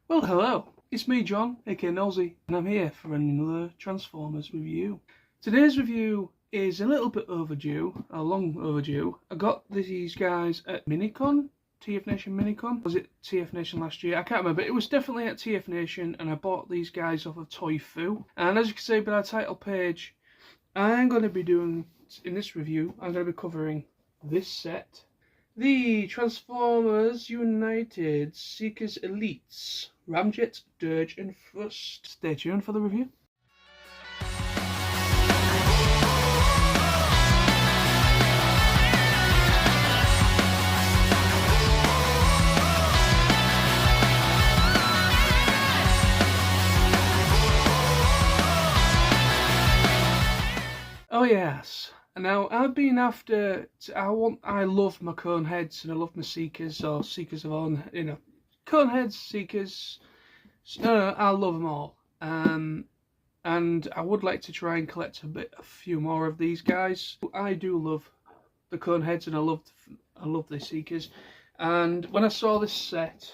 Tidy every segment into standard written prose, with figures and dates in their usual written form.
Well, hello, it's me, John, aka Nosy, and I'm here for another Transformers review. Today's review is a little bit overdue, long overdue. I got these guys at Minicon, TF Nation Minicon. Was it TF Nation last year? I can't remember. It was definitely at TF Nation, and I bought these guys off of Toy Fu. And as you can see by our title page, I'm going to be doing, in this review, I'm going to be covering this set. The Transformers United Seekers Elites, Ramjet, Dirge and Thrust. Stay tuned for the review. Oh yes. Now I've been after. I love my cone heads and I love my seekers or seekers of on. Cone heads, seekers. No, I love them all. And I would like to try and collect a few more of these guys. I do love the cone heads and I love the seekers. And when I saw this set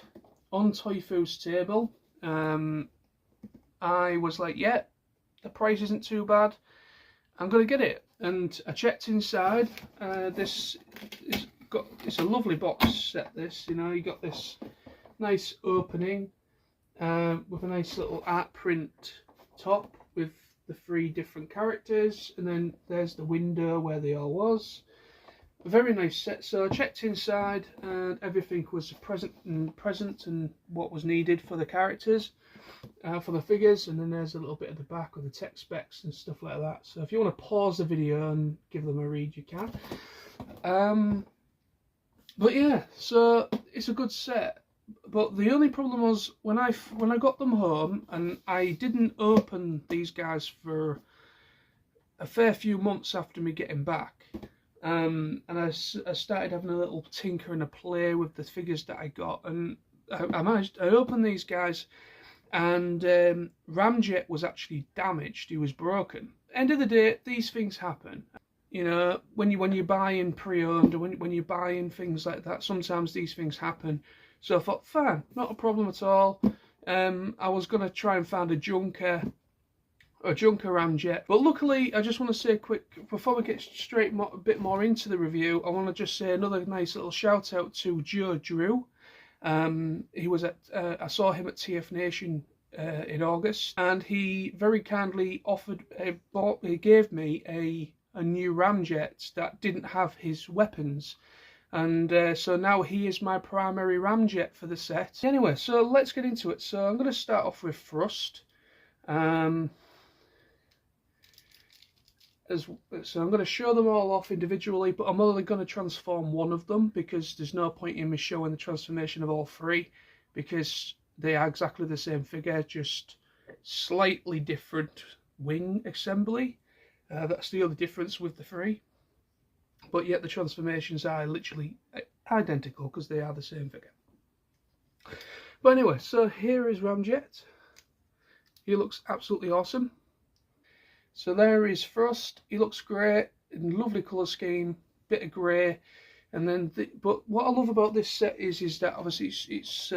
on Toy Fu's table, I was like, yeah, the price isn't too bad. I'm gonna get it. And I checked inside. It's a lovely box set. You got this nice opening with a nice little art print top with the 3 different characters, and then there's the window where they all was. A very nice set. So I checked inside, and everything was present and what was needed for the characters. For the figures, and then there's a little bit at the back with the tech specs and stuff like that. So if you want to pause the video and give them a read, you can. But yeah, so it's a good set. But the only problem was when I got them home, and I didn't open these guys for a fair few months after me getting back. And I started having a little tinker and a play with the figures that I got, and I opened these guys. And Ramjet was actually damaged. He was broken. End of the day, these things happen. You know, when you're buying pre-owned, or when you're buying things like that, sometimes these things happen. So I thought, fine, not a problem at all. I was gonna try and find a junker Ramjet, but luckily, I just want to say quick before we get a bit more into the review. I want to just say another nice little shout out to Joe Drew. He was at. I saw him at TF Nation in August, and he very kindly he gave me a new Ramjet that didn't have his weapons, and so now he is my primary Ramjet for the set. Anyway, so let's get into it. So I'm going to start off with Thrust. So I'm going to show them all off individually, but I'm only going to transform one of them because there's no point in me showing the transformation of all 3, because they are exactly the same figure, just slightly different wing assembly. That's the only difference with the 3. But yet the transformations are literally identical because they are the same figure. But anyway, so here is Ramjet. He looks absolutely awesome. So there is Thrust. He looks great, in lovely colour scheme, bit of grey, and then. But what I love about this set is that obviously it's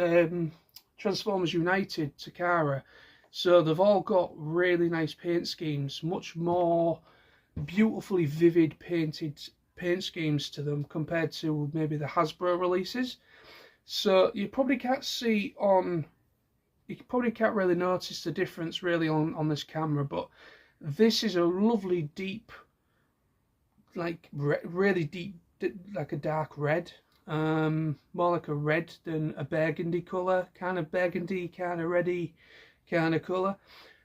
Transformers United Takara, so they've all got really nice paint schemes, much more beautifully vivid paint schemes to them compared to maybe the Hasbro releases. So you probably can't really notice the difference really on this camera, but this is a lovely deep, like really deep, like a dark red, more like a red than a burgundy colour, kind of burgundy, kind of reddy kind of colour.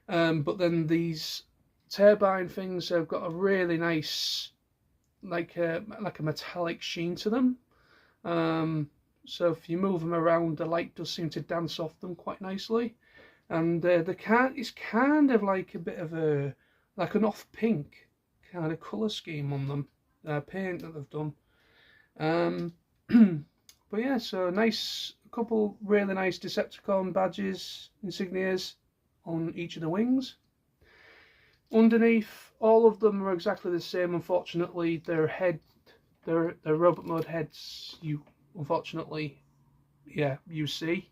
But then these turbine things have got a really nice, like a metallic sheen to them. So if you move them around, the light does seem to dance off them quite nicely. And it's kind of like a bit of like an off pink kind of colour scheme on them, paint that they've done. But yeah, so a couple really nice Decepticon badges, insignias on each of the wings. Underneath, all of them are exactly the same. Unfortunately, their robot mode heads, unfortunately, you see.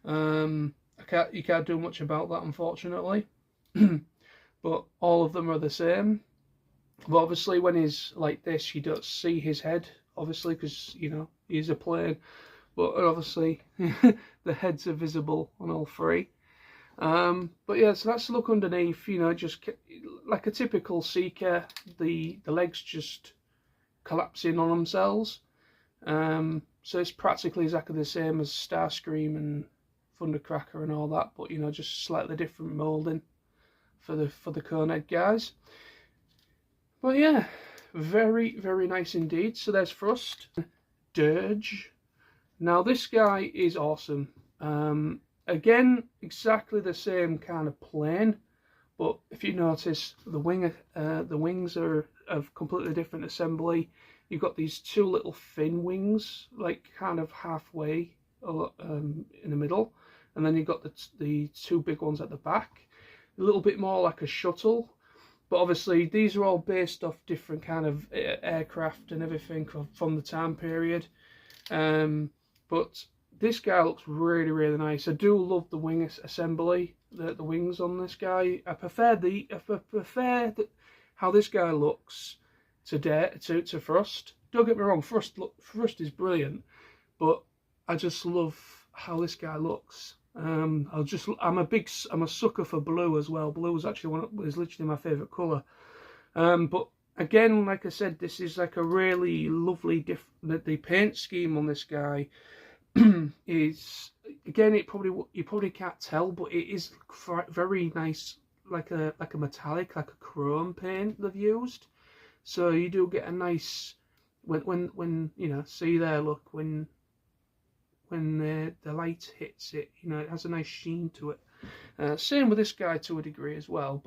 I you can't do much about that, unfortunately. But all of them are the same. But obviously when he's like this, you don't see his head, obviously, because, you know, he's a plane. But obviously the heads are visible on all three. But yeah, so that's the look underneath. You know, just like a typical Seeker, the legs just collapse in on themselves. So it's practically exactly the same as Starscream and Thundercracker and all that, but you know, just slightly different moulding for the Conehead guys. But yeah, very, very nice indeed. So there's Thrust. Dirge. Now this guy is awesome. Again, exactly the same kind of plane, but if you notice, the wings are of completely different assembly. You've got these two little thin wings, like kind of halfway in the middle, and then you've got the two big ones at the back, a little bit more like a shuttle. But obviously these are all based off different kind of aircraft and everything from the time period. But this guy looks really, really nice. I do love the wing assembly, the wings on this guy. I prefer how this guy looks to Thrust. Don't get me wrong, Thrust is brilliant, but I just love how this guy looks. I'm a sucker for blue as well. Blue is actually is literally my favourite colour. But again, like I said, this is like a really lovely the paint scheme on this guy is, again, you probably can't tell, but it is very nice, like a metallic, like a chrome paint they've used. So you do get a nice, when you know, see there, look, when the light hits it, you know, it has a nice sheen to it. Same with this guy to a degree as well,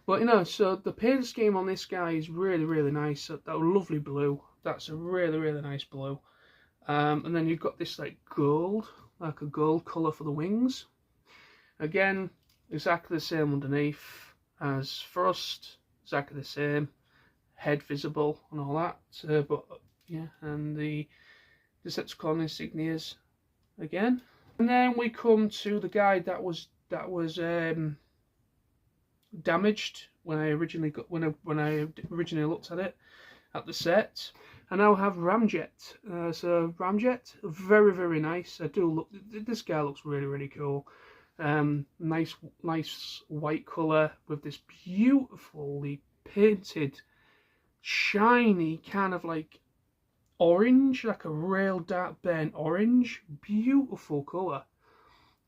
but you know, so the paint scheme on this guy is really, really nice. That lovely blue, that's a really, really nice blue. And then you've got this like a gold colour for the wings. Again, exactly the same underneath as Thrust, exactly the same, head visible and all that. But yeah, and the Decepticon insignias again. And then we come to the guy that was damaged when I originally looked at it at the set. I now have Ramjet. So Ramjet, very, very nice. I do look. This guy looks really, really cool. Nice white colour with this beautifully painted, shiny kind of like orange, like a real dark burnt orange. Beautiful colour.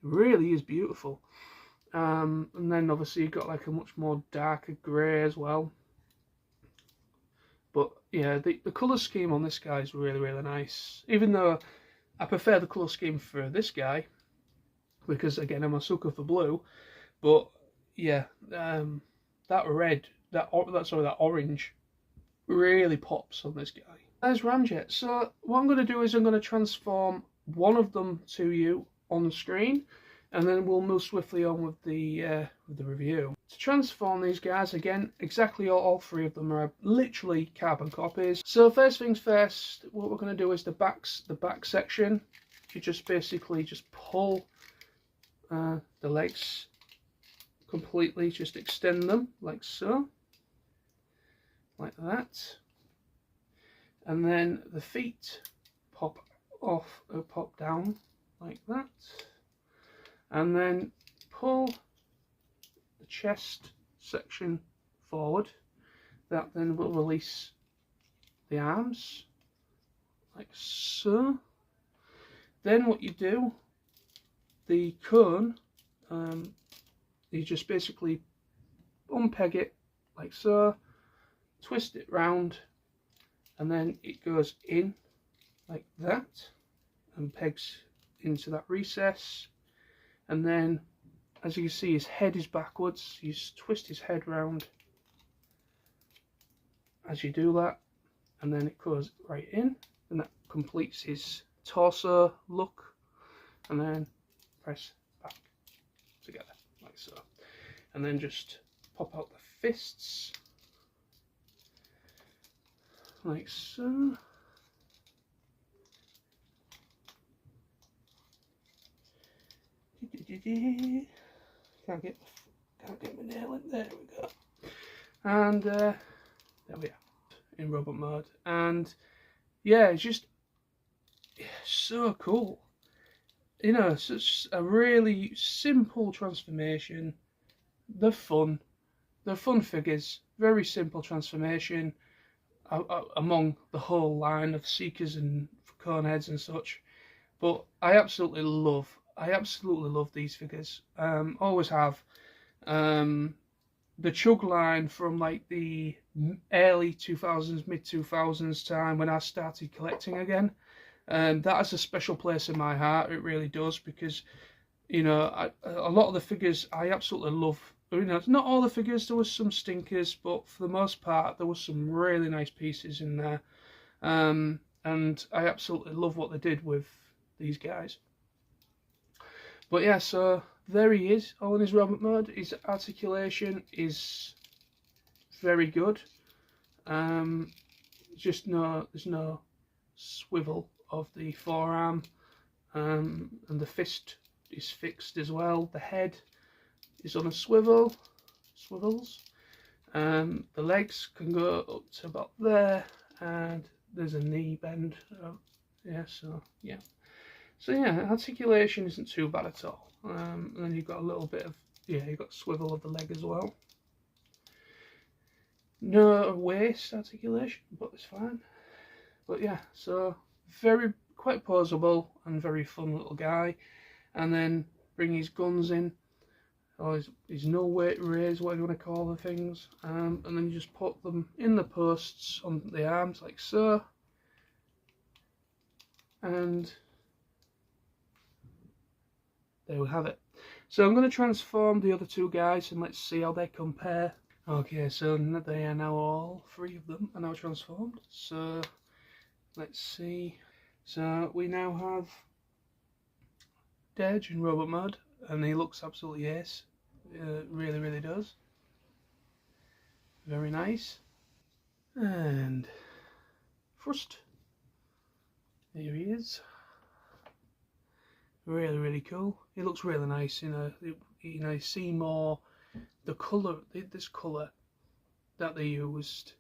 Really is beautiful. And then obviously you've got like a much more darker grey as well. But yeah, the colour scheme on this guy is really, really nice. Even though I prefer the colour scheme for this guy, because again, I'm a sucker for blue. But yeah, that orange really pops on this guy. There's Ramjet. So what I'm going to do is I'm going to transform one of them to you on the screen, and then we'll move swiftly on with the review. To transform these guys, again, exactly all three of them are literally carbon copies. So first things first, what we're going to do is the back section. You just basically just pull the legs completely, just extend them like so, like that, and then the feet pop down like that. And then pull the chest section forward. That then will release the arms, like so. Then what you do, the cone, you just basically unpeg it like so, twist it round, and then it goes in like that, and pegs into that recess. And then, as you can see, his head is backwards. You just twist his head round as you do that, and then it goes right in, and that completes his torso look. And then press back together like so, and then just pop out the fists like so. Can't get my nail in. There we go. And there we are in robot mode. And yeah, it's just so cool. You know, such a really simple transformation. They're fun figures. Very simple transformation among the whole line of Seekers and Coneheads and such. But I absolutely love these figures. Always have. The Chug line from like the early 2000s, mid 2000s time when I started collecting again. That has a special place in my heart. It really does, because you know a lot of the figures I absolutely love. You know, not all the figures. There was some stinkers, but for the most part, there was some really nice pieces in there. And I absolutely love what they did with these guys. But yeah, so there he is, all in his robot mode. His articulation is very good. There's no swivel of the forearm, and the fist is fixed as well. The head is on a swivels. The legs can go up to about there, and there's a knee bend. So articulation isn't too bad at all. And then you've got a little bit of, you've got swivel of the leg as well. No waist articulation, but it's fine. But yeah, so quite posable and very fun little guy. And then bring his guns in, or his no weight raise, whatever you want to call the things, and then you just put them in the posts on the arms like so, and there we have it. So I'm going to transform the other two guys and let's see how they compare. Okay, so they are now, all three of them are now transformed. So let's see. So we now have Dirge in robot mode, and he looks absolutely ace. Really does. Very nice. And first, here he is. Really cool. He looks really nice. You see more the colour, this colour that they used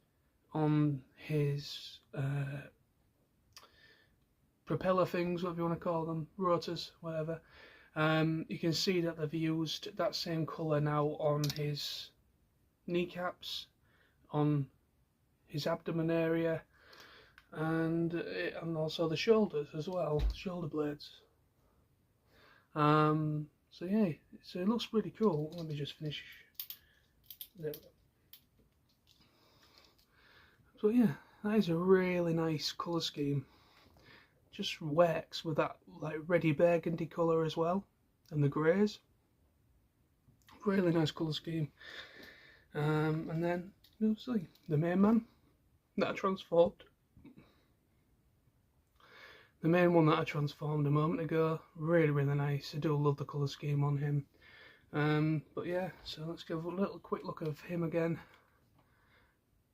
on his propeller things, whatever you want to call them, rotors, whatever. You can see that they've used that same colour now on his kneecaps, on his abdomen area, and also the shoulders as well, shoulder blades. So yeah, so it looks really cool. Let me just finish. There we go. So yeah, that is a really nice colour scheme. Just works with that like reddy burgundy colour as well, and the greys. Really nice colour scheme. And then you'll see the main man that I transformed. The main one that I transformed a moment ago. Really nice. I do love the colour scheme on him. But yeah, so let's give a little quick look of him again.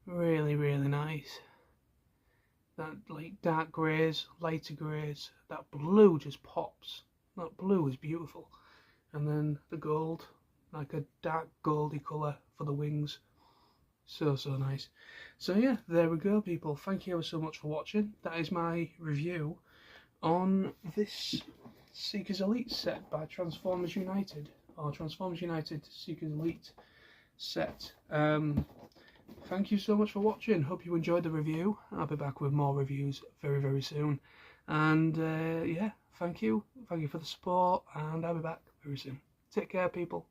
Really nice. That like dark greys, lighter greys, that blue just pops. That blue is beautiful. And then the gold, like a dark goldy colour for the wings. So nice. So yeah, there we go people. Thank you ever so much for watching. That is my review on this Seekers Elite set by Transformers United, or Transformers United Seekers Elite set. Thank you so much for watching. Hope you enjoyed the review. I'll be back with more reviews very soon. And yeah, thank you for the support, and I'll be back very soon. Take care people.